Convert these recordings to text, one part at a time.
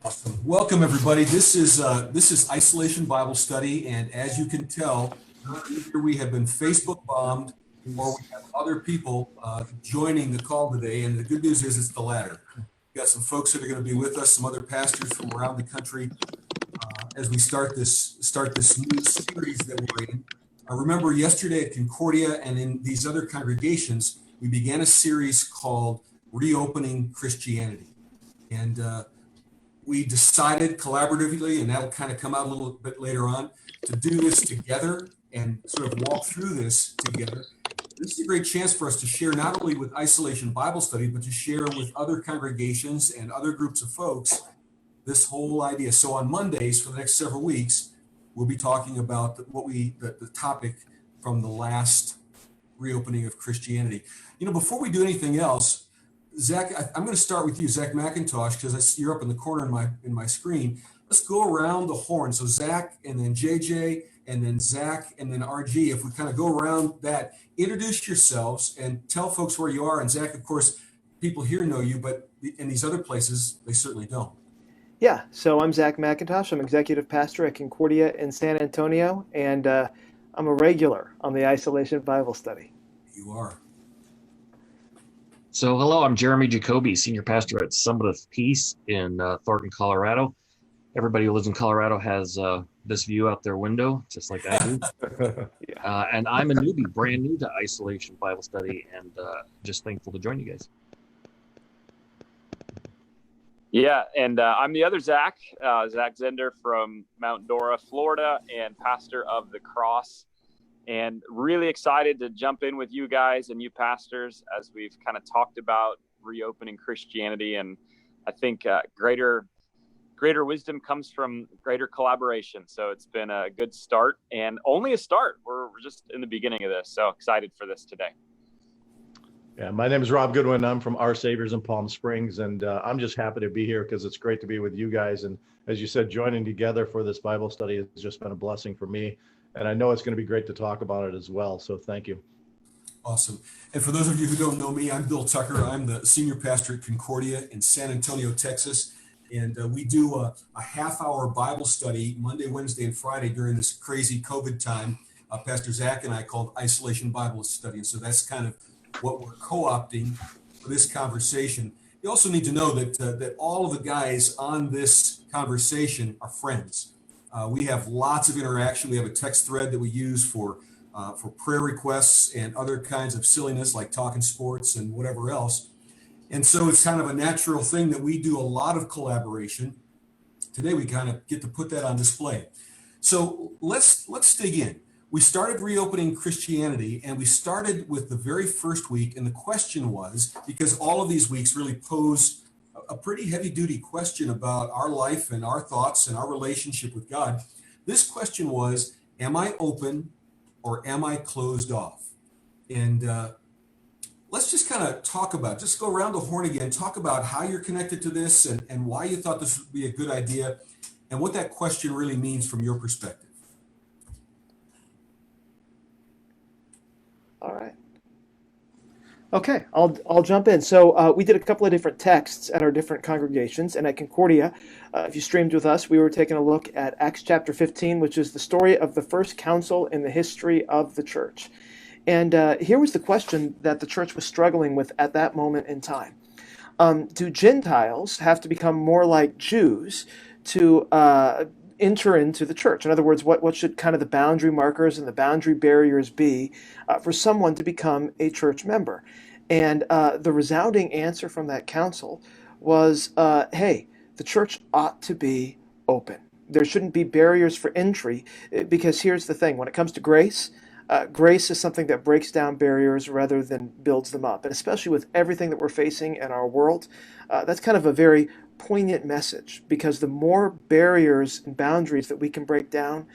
Awesome. Welcome, everybody. This is Isolation Bible Study, and as you can tell, either we have been Facebook bombed or we have other people joining the call today. And the good news is it's the latter. We've got some folks that are going to be with us, some other pastors from around the country as we start this new series that we're in. Remember, yesterday at Concordia and in these other congregations, we began a series called Reopening Christianity, and we decided collaboratively, and that'll kind of come out a little bit later on, to do this together and sort of walk through this together. This is a great chance for us to share not only with Isolation Bible Study, but to share with other congregations and other groups of folks this whole idea. So on Mondays for the next several weeks, we'll be talking about the topic from the last reopening of Christianity. Before we do anything else, Zach, I'm going to start with you, Zach McIntosh, because you're up in the corner in my screen. Let's go around the horn. So Zach, and then JJ, and then Zach, and then RG. If we kind of go around that, introduce yourselves and tell folks where you are. And Zach, of course, people here know you, but in these other places, they certainly don't. Yeah, so I'm Zach McIntosh. I'm executive pastor at Concordia in San Antonio, and I'm a regular on the Isolation Bible Study. You are. So hello, I'm Jeremy Jacoby, senior pastor at Summit of Peace in Thornton, Colorado. Everybody who lives in Colorado has this view out their window, just like I do. Yeah. And I'm a newbie, brand new to Isolation Bible Study, and just thankful to join you guys. Yeah, and I'm the other Zach, Zach Zender from Mount Dora, Florida, and pastor of the Cross. And really excited to jump in with you guys and you pastors as we've kind of talked about reopening Christianity. And I think greater wisdom comes from greater collaboration. So it's been a good start, and only a start. We're just in the beginning of this. So excited for this today. Yeah, my name is Rob Goodwin. I'm from Our Saviors in Palm Springs, and I'm just happy to be here because it's great to be with you guys. And as you said, joining together for this Bible study has just been a blessing for me. And I know it's going to be great to talk about it as well. So thank you. Awesome. And for those of you who don't know me, I'm Bill Tucker. I'm the senior pastor at Concordia in San Antonio, Texas. And we do a half-hour Bible study Monday, Wednesday, and Friday during this crazy COVID time. Pastor Zach and I called Isolation Bible Study. And so that's kind of what we're co-opting for this conversation. You also need to know that all of the guys on this conversation are friends. We have lots of interaction. We have a text thread that we use for prayer requests and other kinds of silliness like talking sports and whatever else. And so it's kind of a natural thing that we do a lot of collaboration. Today we kind of get to put that on display. So let's dig in. We started reopening Christianity, and we started with the very first week. And the question was, because all of these weeks really pose a pretty heavy-duty question about our life and our thoughts and our relationship with God. This question was, am I open or am I closed off? And let's just kind of just go around the horn again, talk about how you're connected to this and why you thought this would be a good idea and what that question really means from your perspective. All right. Okay, I'll jump in. So we did a couple of different texts at our different congregations, and at Concordia, if you streamed with us, we were taking a look at Acts chapter 15, which is the story of the first council in the history of the church. And here was the question that the church was struggling with at that moment in time. Do Gentiles have to become more like Jews to enter into the church? In other words, what should kind of the boundary markers and the boundary barriers be for someone to become a church member? And the resounding answer from that council was, hey, the church ought to be open. There shouldn't be barriers for entry, because here's the thing. When it comes to grace, grace is something that breaks down barriers rather than builds them up. And especially with everything that we're facing in our world, that's kind of a very poignant message, because the more barriers and boundaries that we can break down,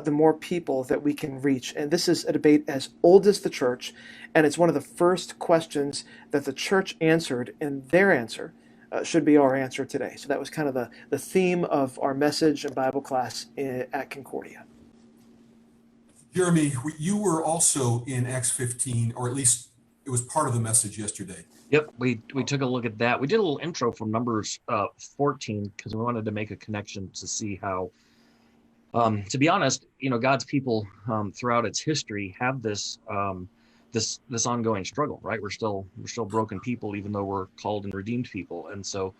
the more people that we can reach. And this is a debate as old as the church, and it's one of the first questions that the church answered, and their answer should be our answer today. So that was kind of the theme of our message and Bible class at Concordia. Jeremy, you were also in Acts 15, or at least it was part of the message yesterday. Yep, we took a look at that. We did a little intro from Numbers 14 because we wanted to make a connection to see how, to be honest, God's people throughout its history have this this ongoing struggle, right? We're still broken people, even though we're called and redeemed people. And so,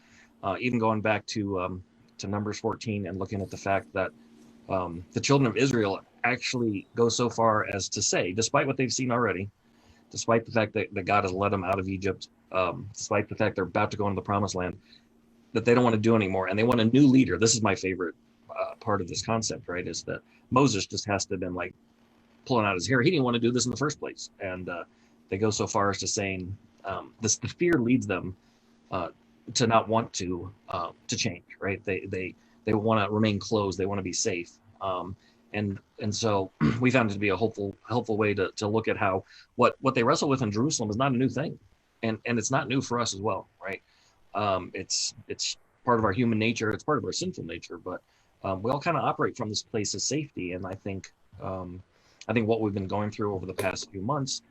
even going back to Numbers 14 and looking at the fact that the children of Israel actually go so far as to say, despite what they've seen already, despite the fact that God has led them out of Egypt, despite the fact they're about to go into the promised land, that they don't want to do anymore. And they want a new leader. This is my favorite part of this concept, right? Is that Moses just has to have been like pulling out his hair. He didn't want to do this in the first place. And they go so far as to saying the fear leads them to not want to change, right? They want to remain closed. They want to be safe. And so we found it to be a helpful way to look at how what they wrestle with in Jerusalem is not a new thing, and it's not new for us as well, right? It's part of our human nature, it's part of our sinful nature, but we all kind of operate from this place of safety. And I think what we've been going through over the past few months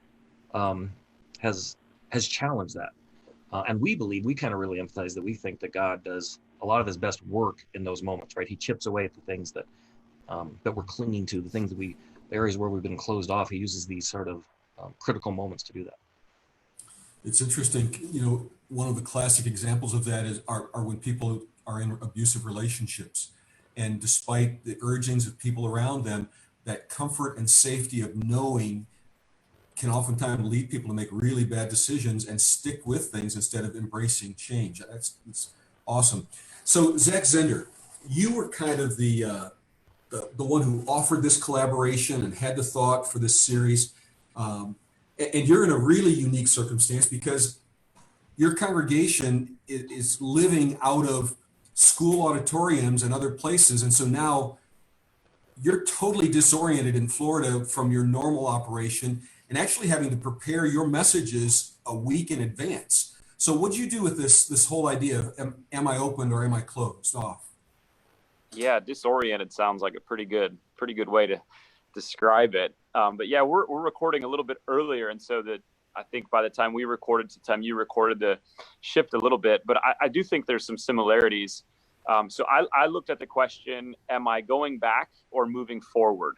has challenged that, and we kind of really emphasize that we think that God does a lot of his best work in those moments, right? He chips away at the things that we're clinging to, the areas where we've been closed off. He uses these sort of critical moments to do that. It's interesting. One of the classic examples of that are when people are in abusive relationships, and despite the urgings of people around them, that comfort and safety of knowing can oftentimes lead people to make really bad decisions and stick with things instead of embracing change. That's awesome. So Zach Zender, you were kind of the one who offered this collaboration and had the thought for this series. And you're in a really unique circumstance because your congregation is living out of school auditoriums and other places. And so now you're totally disoriented in Florida from your normal operation and actually having to prepare your messages a week in advance. So what do you do with this whole idea of am I open or am I closed off? Yeah, disoriented sounds like a pretty good way to describe it. But yeah, we're recording a little bit earlier, and so that I think by the time we recorded to the time you recorded, the shift a little bit. But I do think there's some similarities. So I looked at the question: am I going back or moving forward?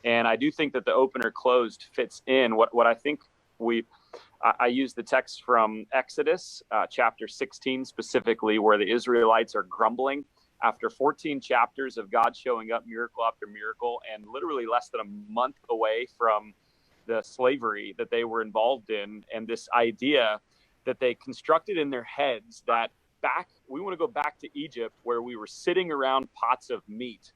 And I do think that the opener closed fits in what I think I used the text from Exodus chapter 16 specifically, where the Israelites are grumbling after 14 chapters of God showing up miracle after miracle, and literally less than a month away from the slavery that they were involved in, and this idea that they constructed in their heads that we want to go back to Egypt where we were sitting around pots of meat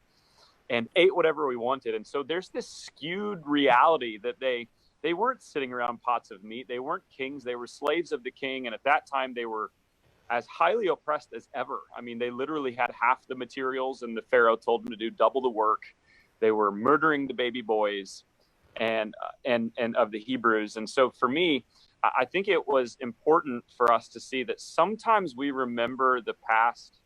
and ate whatever we wanted. And so there's this skewed reality that they weren't sitting around pots of meat. They weren't kings. They were slaves of the king. And at that time, they were as highly oppressed as ever. I mean, they literally had half the materials, and the Pharaoh told them to do double the work. They were murdering the baby boys and of the Hebrews. And so for me, I think it was important for us to see that sometimes we remember the past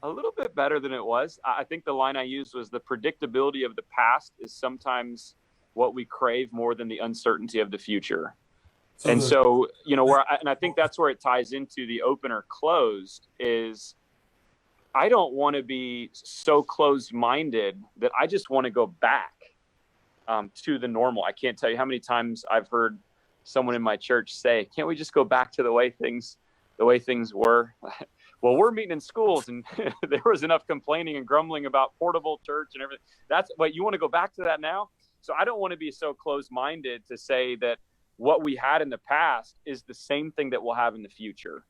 a little bit better than it was. I think the line I used was the predictability of the past is sometimes what we crave more than the uncertainty of the future. And so, I think that's where it ties into the opener closed is I don't want to be so closed-minded that I just want to go back to the normal. I can't tell you how many times I've heard someone in my church say, can't we just go back to the way things were? Well, we're meeting in schools and there was enough complaining and grumbling about portable church and everything. That's what you want to go back to that now? So I don't want to be so closed-minded to say that what we had in the past is the same thing that we'll have in the future.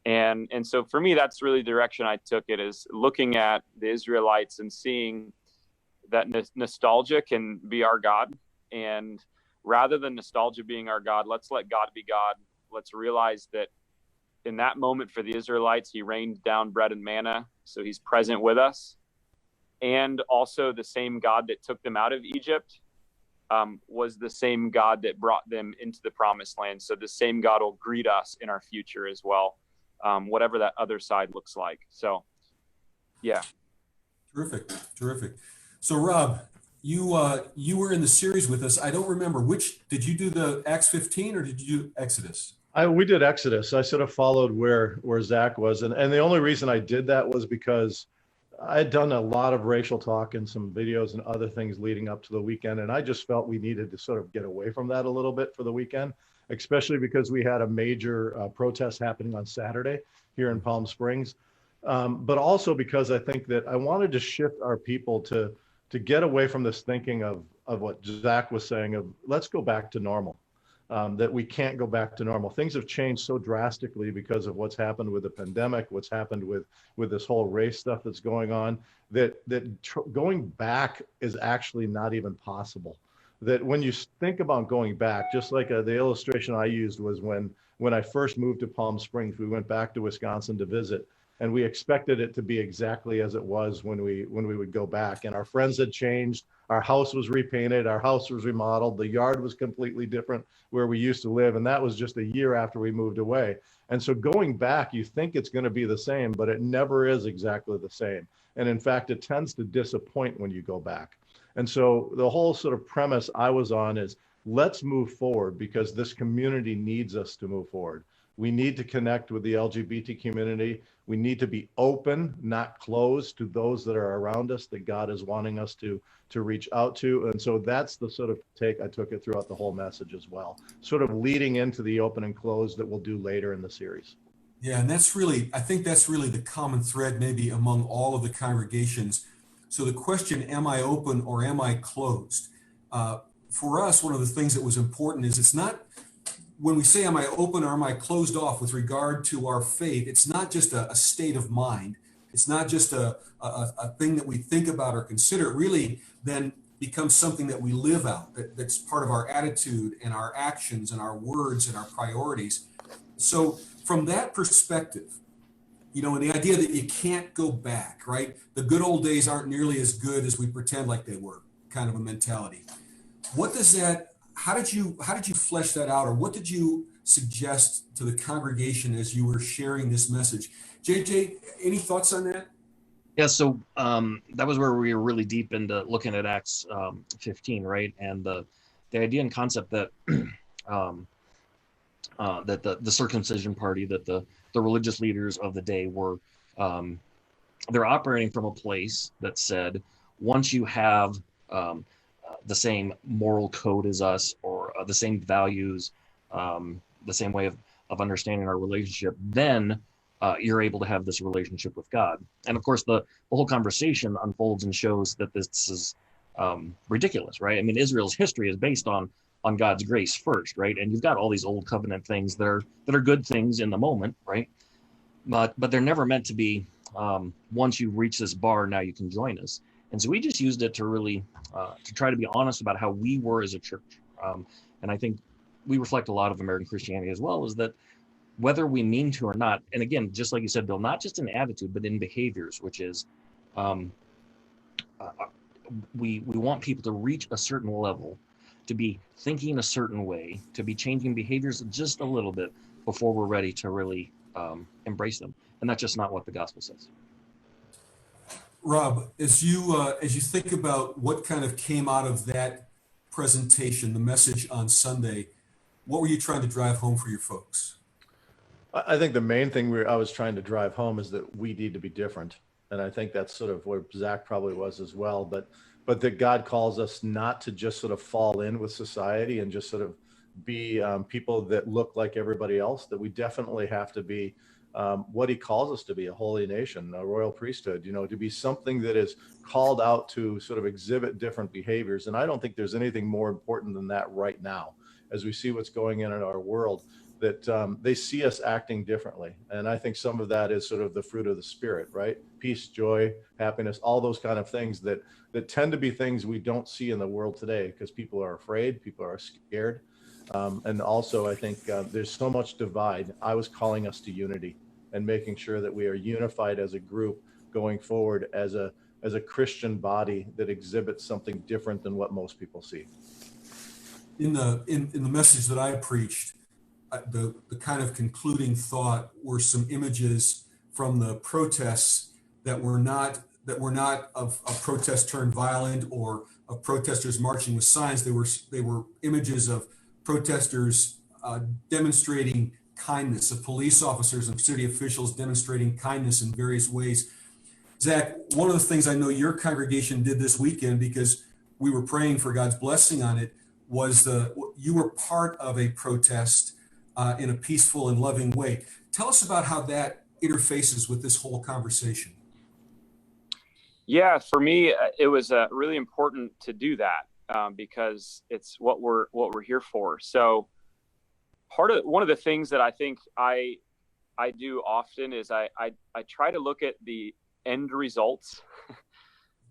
And so for me, that's really the direction I took it, is looking at the Israelites and seeing that nostalgia can be our God. And rather than nostalgia being our God, let's let God be God. Let's realize that in that moment for the Israelites, he rained down bread and manna. So he's present with us. And also the same God that took them out of Egypt was the same God that brought them into the promised land. So the same God will greet us in our future as well, whatever that other side looks like. So, yeah. Terrific. So Rob, you were in the series with us. I don't remember did you do the Acts 15 or did you do Exodus? We did Exodus. I sort of followed where Zach was. And the only reason I did that was because I had done a lot of racial talk and some videos and other things leading up to the weekend. And I just felt we needed to sort of get away from that a little bit for the weekend, especially because we had a major protest happening on Saturday here in Palm Springs. But also because I think that I wanted to shift our people to get away from this thinking of what Zach was saying of let's go back to normal. That we can't go back to normal. Things have changed so drastically because of what's happened with the pandemic, what's happened with this whole race stuff that's going on, that going back is actually not even possible. That when you think about going back, just like the illustration I used was when I first moved to Palm Springs, we went back to Wisconsin to visit, and we expected it to be exactly as it was when we would go back. And our friends had changed. Our house was repainted. Our house was remodeled. The yard was completely different where we used to live. And that was just a year after we moved away. And so going back, you think it's going to be the same, but it never is exactly the same. And in fact, it tends to disappoint when you go back. And so the whole sort of premise I was on is let's move forward because this community needs us to move forward. We need to connect with the LGBT community. We need to be open, not closed to those that are around us that God is wanting us to reach out to. And so that's the sort of take I took it throughout the whole message as well, sort of leading into the open and close that we'll do later in the series. Yeah, and I think that's really the common thread maybe among all of the congregations. So the question, am I open or am I closed? For us, one of the things that was important is it's not, when we say, am I open or am I closed off with regard to our faith, it's not just a state of mind. It's not just a thing that we think about or consider. It really then becomes something that we live out, that's part of our attitude and our actions and our words and our priorities. So from that perspective, and the idea that you can't go back, right? The good old days aren't nearly as good as we pretend like they were, kind of a mentality. How did you flesh that out, or what did you suggest to the congregation as you were sharing this message? JJ, any thoughts on that? Yeah, so that was where we were really deep into looking at Acts 15, right? And the idea and concept that that the circumcision party, that the religious leaders of the day were, they're operating from a place that said, once you have the same moral code as us, or the same values, the same way of understanding our relationship, then you're able to have this relationship with God. And of course, the whole conversation unfolds and shows that this is ridiculous, right? I mean, Israel's history is based on God's grace first, right? And you've got all these old covenant things that are good things in the moment, right? But they're never meant to be, once you reach this bar, now you can join us. And so we just used it to really, to try to be honest about how we were as a church. And I think we reflect a lot of American Christianity as well, is that whether we mean to or not, and again, just like you said, Bill, not just in attitude, but in behaviors, which is we want people to reach a certain level, to be thinking a certain way, to be changing behaviors just a little bit before we're ready to really embrace them. And that's just not what the gospel says. Rob, as you think about what kind of came out of that presentation, the message on Sunday, what were you trying to drive home for your folks? I think the main thing I was trying to drive home is that we need to be different. And I think that's sort of where Zach probably was as well. But that God calls us not to just sort of fall in with society and just sort of be people that look like everybody else, that we definitely have to be what he calls us to be, a holy nation, a royal priesthood, to be something that is called out to sort of exhibit different behaviors. And I don't think there's anything more important than that right now, as we see what's going on in our world, that they see us acting differently. And I think some of that is sort of the fruit of the Spirit, right? Peace, joy, happiness, all those kind of things that tend to be things we don't see in the world today because people are afraid, people are scared. And also, I think there's so much divide. I was calling us to unity and making sure that we are unified as a group going forward as a Christian body that exhibits something different than what most people see. In the message that I preached, the kind of concluding thought were some images from the protests that were not that were not of protest turned violent or of protesters marching with signs. They were images of protesters demonstrating kindness, of police officers and city officials demonstrating kindness in various ways. Zach, one of the things I know your congregation did this weekend, because we were praying for God's blessing on it, was you were part of a protest in a peaceful and loving way. Tell us about how that interfaces with this whole conversation. Yeah, for me, it was really important to do that because it's what we're here for. So one of the things that I think I do often is I try to look at the end results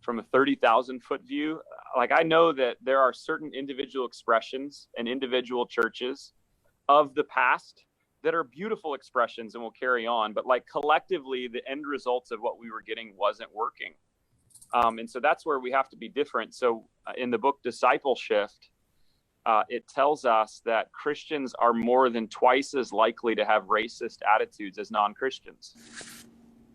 from a 30,000 foot view. Like, I know that there are certain individual expressions and individual churches of the past that are beautiful expressions and will carry on, but like collectively, the end results of what we were getting wasn't working. And so that's where we have to be different. So in the book Discipleship, it tells us that Christians are more than twice as likely to have racist attitudes as non-Christians.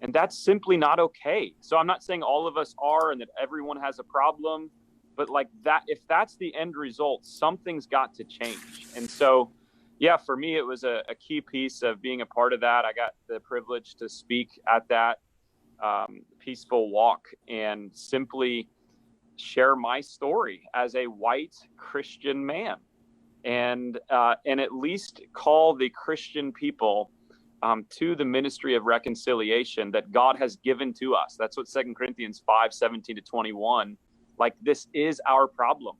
And that's simply not okay. So I'm not saying all of us are and that everyone has a problem, but like that, if that's the end result, something's got to change. And so, yeah, for me, it was a key piece of being a part of that. I got the privilege to speak at that peaceful walk and simply share my story as a white Christian man, and at least call the Christian people to the ministry of reconciliation that God has given to us. That's what 2 Corinthians 5:17-21, like, this is our problem.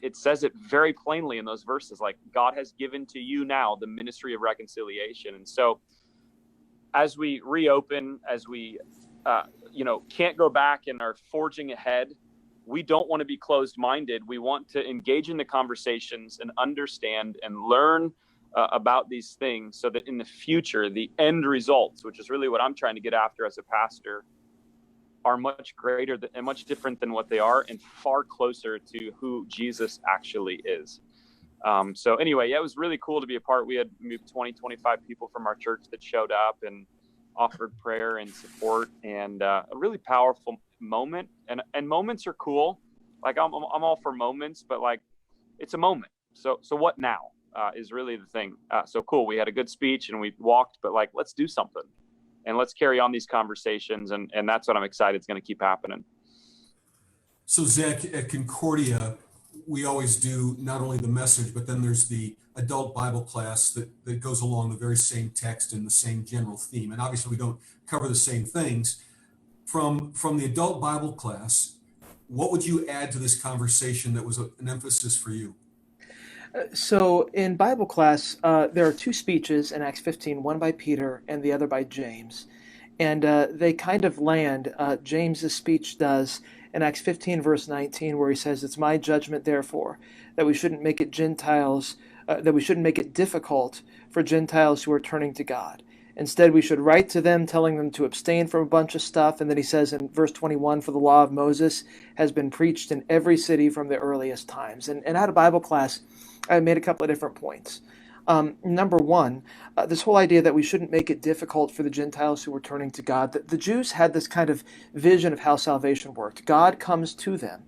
It says it very plainly in those verses, like, God has given to you now the ministry of reconciliation. And so as we reopen, as we can't go back and are forging ahead, we don't want to be closed-minded. We want to engage in the conversations and understand and learn about these things so that in the future, the end results, which is really what I'm trying to get after as a pastor, are much greater and much different than what they are, and far closer to who Jesus actually is. So anyway, yeah, it was really cool to be a part. We had maybe 20, 25 people from our church that showed up and offered prayer and support, and a really powerful moment. And moments are cool. Like, I'm all for moments, but like, it's a moment. So what now is really the thing. So cool. We had a good speech and we walked, but like, let's do something and let's carry on these conversations. And that's what I'm excited is going to keep happening. So Zach, at Concordia, we always do not only the message, but then there's the adult Bible class that goes along the very same text and the same general theme. And obviously we don't cover the same things. From the adult Bible class, what would you add to this conversation that was an emphasis for you? So in Bible class, there are two speeches in Acts 15, one by Peter and the other by James. And they kind of land, James's speech does, in Acts 15, verse 19, where he says, "It's my judgment, therefore, that we shouldn't make it difficult for Gentiles who are turning to God. Instead, we should write to them, telling them to abstain from a bunch of stuff." And then he says in verse 21, "For the law of Moses has been preached in every city from the earliest times." And out of Bible class, I made a couple of different points. Number one, this whole idea that we shouldn't make it difficult for the Gentiles who were turning to God. The Jews had this kind of vision of how salvation worked. God comes to them.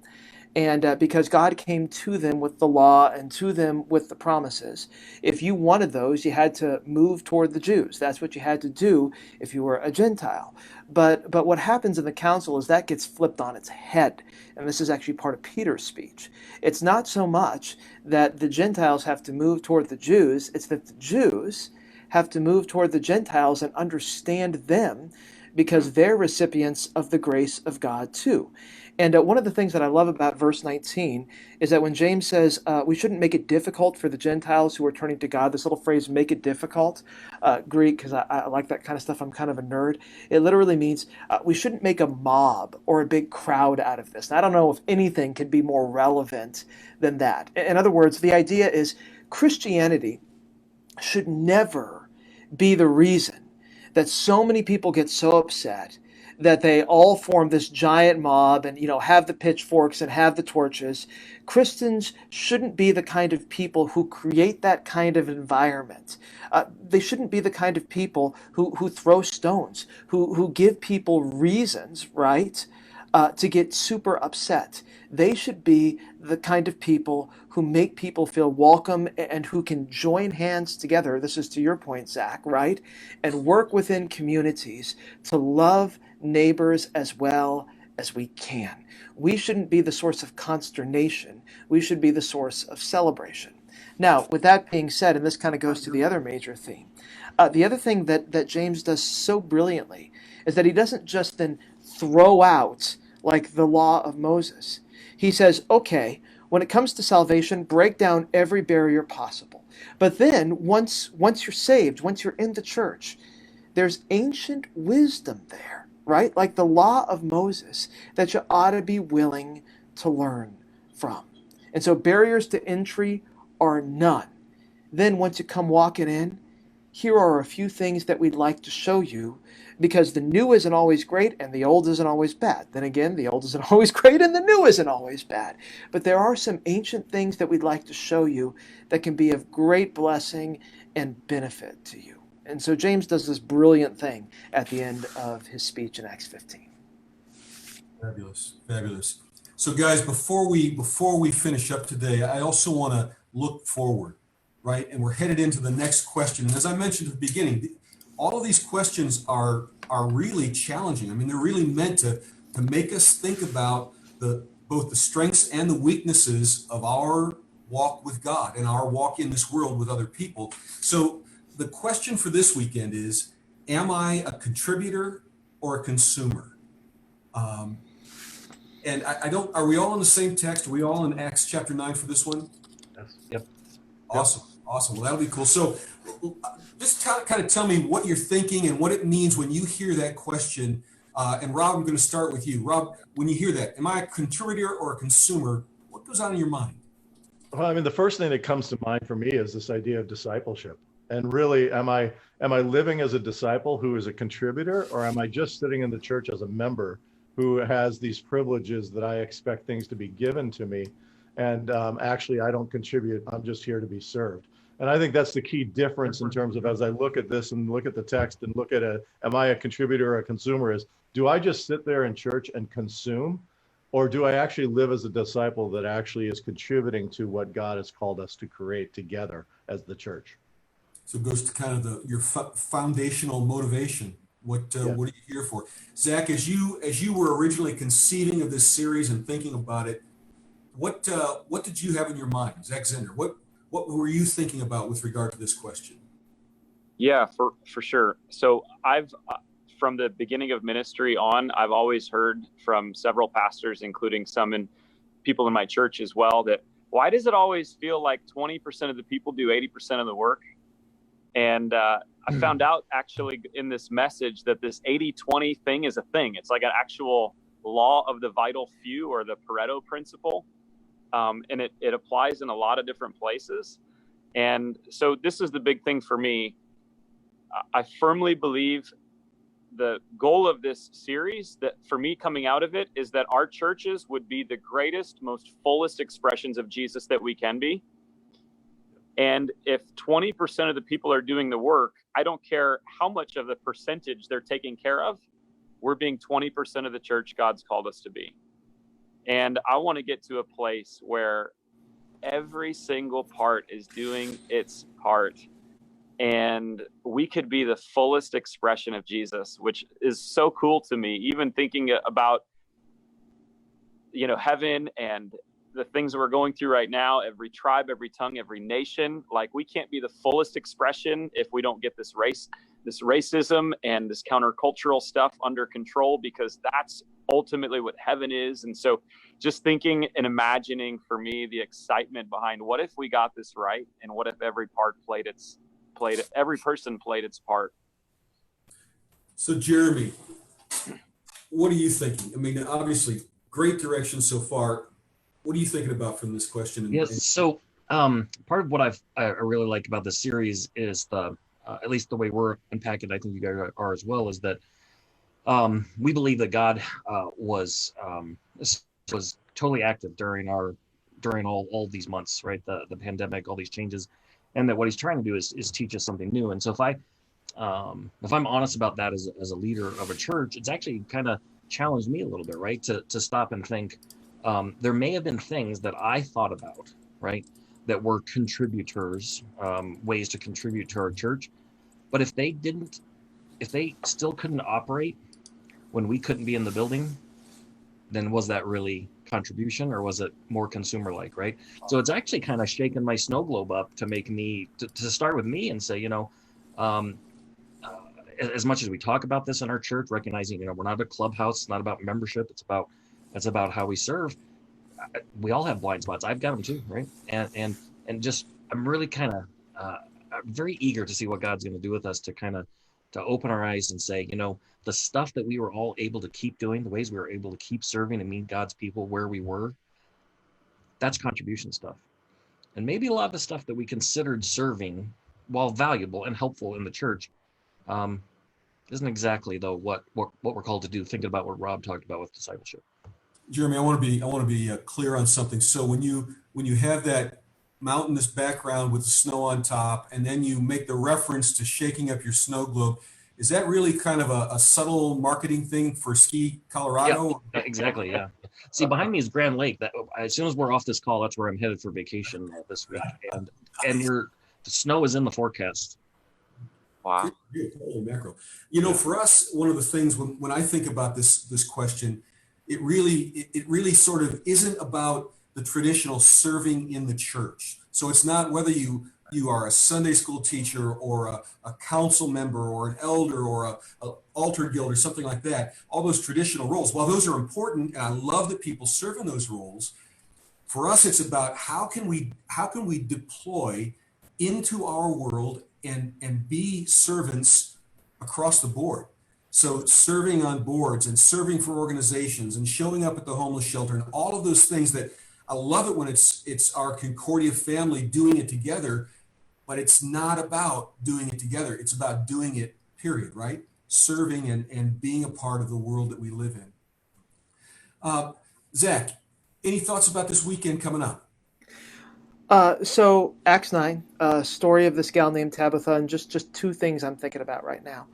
And because God came to them with the law and to them with the promises, if you wanted those, you had to move toward the Jews. That's what you had to do if you were a Gentile. But what happens in the council is that gets flipped on its head. And this is actually part of Peter's speech. It's not so much that the Gentiles have to move toward the Jews, it's that the Jews have to move toward the Gentiles and understand them, because they're recipients of the grace of God too. And one of the things that I love about verse 19 is that when James says we shouldn't make it difficult for the Gentiles who are turning to God, this little phrase, "make it difficult," Greek, because I like that kind of stuff. I'm kind of a nerd. It literally means we shouldn't make a mob or a big crowd out of this. And I don't know if anything could be more relevant than that. In other words, the idea is Christianity should never be the reason that so many people get so upset that they all form this giant mob and, have the pitchforks and have the torches. Christians shouldn't be the kind of people who create that kind of environment. They shouldn't be the kind of people who throw stones, who give people reasons, right, to get super upset. They should be the kind of people who make people feel welcome and who can join hands together. This is to your point, Zach, right? And work within communities to love neighbors as well as we can. We shouldn't be the source of consternation. We should be the source of celebration. Now, with that being said, and this kind of goes to the other major theme, the other thing that James does so brilliantly is that he doesn't just then throw out like the law of Moses. He says, okay, when it comes to salvation, break down every barrier possible. But then once you're saved, once you're in the church, there's ancient wisdom there, right? Like the law of Moses that you ought to be willing to learn from. And so barriers to entry are none. Then once you come walking in, here are a few things that we'd like to show you, because the new isn't always great and the old isn't always bad. Then again, the old isn't always great and the new isn't always bad. But there are some ancient things that we'd like to show you that can be of great blessing and benefit to you. And so James does this brilliant thing at the end of his speech in Acts 15. Fabulous, fabulous. So guys, before we finish up today, I also want to look forward, right? And we're headed into the next question. And as I mentioned at the beginning, all of these questions are really challenging. I mean, they're really meant to make us think about both the strengths and the weaknesses of our walk with God and our walk in this world with other people. So the question for this weekend is, am I a contributor or a consumer? And I don't, are we all in the same text? Are we all in Acts chapter 9 for this one? Yes. Yep. Awesome. Awesome. Well, that'll be cool. So just kind of tell me what you're thinking and what it means when you hear that question. And Rob, I'm going to start with you. Rob, when you hear that, am I a contributor or a consumer? What goes on in your mind? Well, I mean, the first thing that comes to mind for me is this idea of discipleship. And really, am I living as a disciple who is a contributor, or am I just sitting in the church as a member who has these privileges that I expect things to be given to me? And actually, I don't contribute. I'm just here to be served. And I think that's the key difference in terms of, as I look at this and look at the text and look at am I a contributor or a consumer, is do I just sit there in church and consume? Or do I actually live as a disciple that actually is contributing to what God has called us to create together as the church? So it goes to kind of your foundational motivation. What are you here for? Zach, as you were originally conceiving of this series and thinking about it, what did you have in your mind, Zach Zender? What were you thinking about with regard to this question? Yeah, for sure. So I've from the beginning of ministry on, I've always heard from several pastors, including some people in my church as well, that why does it always feel like 20% of the people do 80% of the work? And I found out actually in this message that this 80-20 thing is a thing. It's like an actual law of the vital few, or the Pareto principle. And it applies in a lot of different places. And so this is the big thing for me. I firmly believe the goal of this series, that for me coming out of it, is that our churches would be the greatest, most fullest expressions of Jesus that we can be. And if 20% of the people are doing the work, I don't care how much of the percentage they're taking care of, we're being 20% of the church God's called us to be. And I want to get to a place where every single part is doing its part. And we could be the fullest expression of Jesus, which is so cool to me, even thinking about, heaven and the things that we're going through right now, every tribe, every tongue, every nation. Like, we can't be the fullest expression if we don't get this racism and this countercultural stuff under control, because that's ultimately what heaven is. And so just thinking and imagining, for me, the excitement behind what if we got this right, and what if every every person played its part. So Jeremy, what are you thinking? I mean, obviously great direction so far. What are you thinking about from this question? Yes. So part of what I really like about this series is at least the way we're unpacking, I think you guys are as well, is that We believe that God was totally active during all these months, right? The pandemic, all these changes, and that what He's trying to do is teach us something new. And so if I'm honest about that as a leader of a church, it's actually kind of challenged me a little bit, right? To stop and think. There may have been things that I thought about, right, that were contributors, ways to contribute to our church, but if they still couldn't operate when we couldn't be in the building, then was that really contribution, or was it more consumer like, right? So it's actually kind of shaken my snow globe up to make me to start with me and say, um, as much as we talk about this in our church, recognizing, we're not a clubhouse, it's not about membership, it's about how we serve. We all have blind spots. I've got them too, right? And just I'm really kind of very eager to see what God's going to do with us to open our eyes and say, the stuff that we were all able to keep doing, the ways we were able to keep serving and meet God's people where we were, that's contribution stuff. And maybe a lot of the stuff that we considered serving, while valuable and helpful in the church, isn't exactly though what we're called to do. Thinking about what Rob talked about with discipleship. Jeremy, I want to be clear on something. So when you have that mountainous background with the snow on top, and then you make the reference to shaking up your snow globe, is that really kind of a subtle marketing thing for Ski Colorado? Yeah, exactly. Yeah. See, behind me is Grand Lake. That as soon as we're off this call, that's where I'm headed for vacation this week, and the snow is in the forecast. Wow. Holy mackerel. For us, one of the things when I think about this question, it really sort of isn't about the traditional serving in the church. So it's not whether you are a Sunday school teacher or a council member or an elder or a altar guild or something like that. All those traditional roles, while those are important, and I love that people serve in those roles, for us it's about how can we deploy into our world and be servants across the board. So serving on boards and serving for organizations and showing up at the homeless shelter and all of those things that I love it when it's our Concordia family doing it together, but it's not about doing it together. It's about doing it, period, right? Serving and being a part of the world that we live in. Zach, any thoughts about this weekend coming up? So Acts 9, story of this gal named Tabitha, and just two things I'm thinking about right now.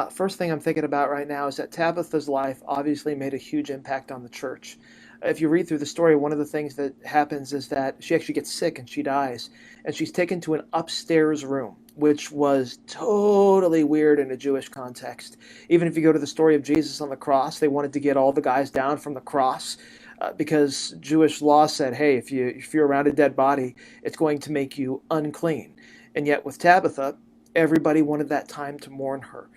First thing I'm thinking about right now is that Tabitha's life obviously made a huge impact on the church. If you read through the story, one of the things that happens is that she actually gets sick and she dies, and she's taken to an upstairs room, which was totally weird in a Jewish context. Even if you go to the story of Jesus on the cross, they wanted to get all the guys down from the cross. Because Jewish law said, hey, if you're around a dead body, it's going to make you unclean. And yet with Tabitha, everybody wanted that time to mourn her.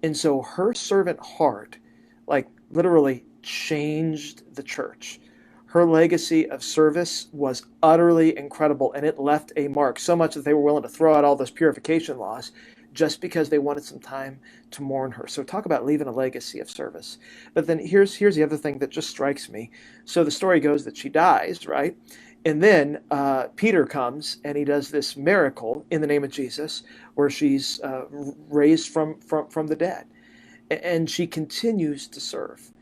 And so her servant heart, like literally changed the church. Her legacy of service was utterly incredible, and it left a mark, so much that they were willing to throw out all those purification laws just because they wanted some time to mourn her. So talk about leaving a legacy of service. But then here's the other thing that just strikes me. So the story goes that she dies, right? And then Peter comes and he does this miracle in the name of Jesus where she's raised from the dead. And she continues to serve.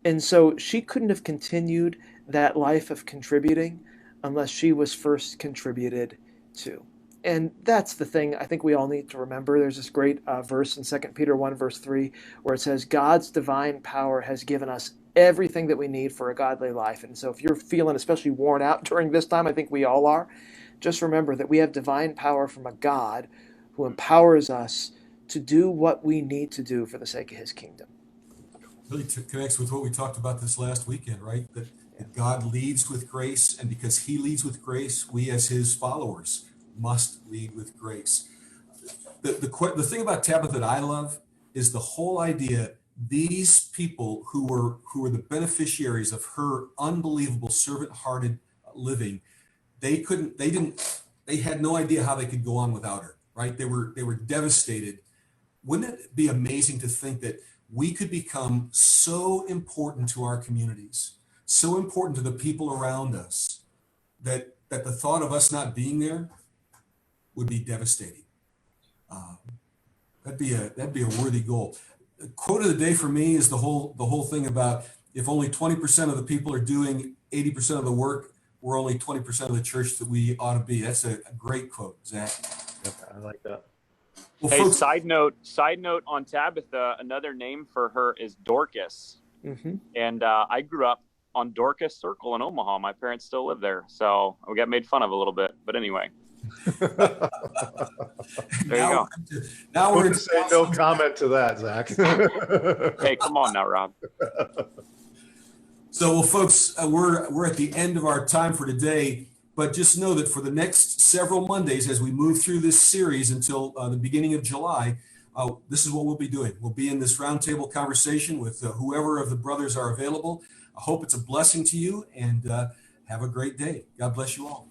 And so she couldn't have continued that life of contributing unless she was first contributed to. And that's the thing I think we all need to remember. There's this great verse in 2 Peter 1, verse 3, where it says, God's divine power has given us everything that we need for a godly life. And so if you're feeling especially worn out during this time, I think we all are, just remember that we have divine power from a God who empowers us to do what we need to do for the sake of his kingdom. Really connects with what we talked about this last weekend, right? That God leads with grace, and because he leads with grace, we as his followers must lead with grace. The thing about Tabitha that I love is the whole idea. These people who were the beneficiaries of her unbelievable servant-hearted living, they had no idea how they could go on without her, right? They were devastated. Wouldn't it be amazing to think that we could become so important to our communities, so important to the people around us, that the thought of us not being there would be devastating. That'd be a worthy goal. quote of the day for me is the whole thing about if only 20% of the people are doing 80% of the work, we're only 20% of the church that we ought to be. That's a great quote, Zach. Yep, I like that. Well, Hey, folks, side note on Tabitha, another name for her is Dorcas. Mm-hmm. And I grew up on Dorcas Circle in Omaha. My parents still live there. So we got made fun of a little bit. But anyway, there you go. Now we're We're into say no comment to that, Zach. Hey, come on now, Rob. So, well, folks, we're at the end of our time for today, but just know that for the next several Mondays, as we move through this series until the beginning of July, this is what we'll be doing. We'll be in this roundtable conversation with whoever of the brothers are available. I hope it's a blessing to you, and have a great day. God bless you all.